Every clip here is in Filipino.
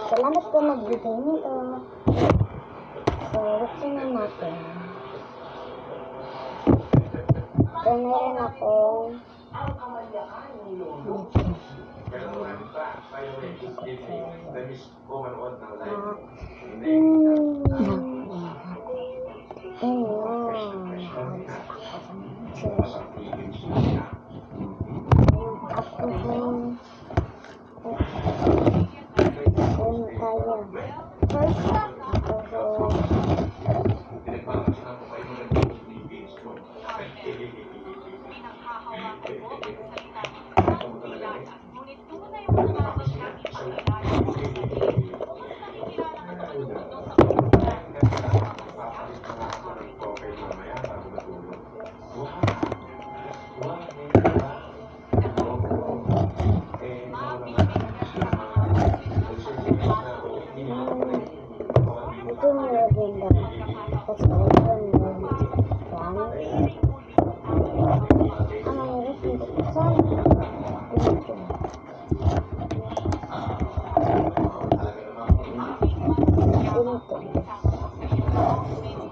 Salamat po nagbigay nito. So, buksan na natin. So, meron akong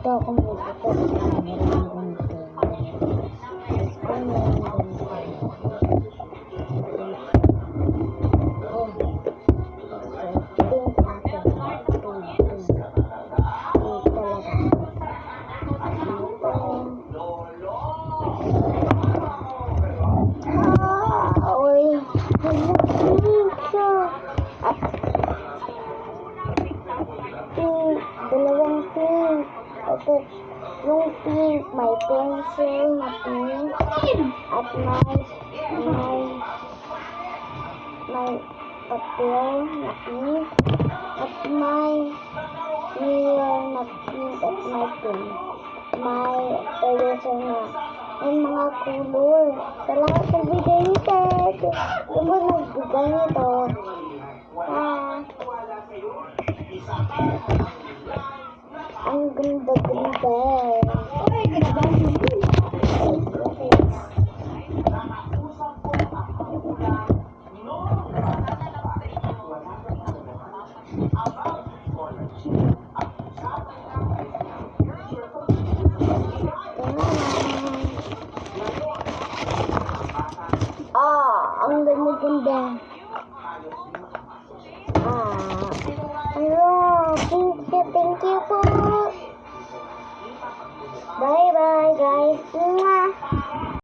ito akong dalawang pink. Ito, yung pink, may pencil na pink. At may papel na pink. At may mirror na pink at may pink. May eraser na. May mga color. Salamat sa bigay nito. Yung mo nagbigay nito. Ang ganda-ganda. Ay, ganda. Ang ganda-ganda. Thank you po. Bye-bye, guys.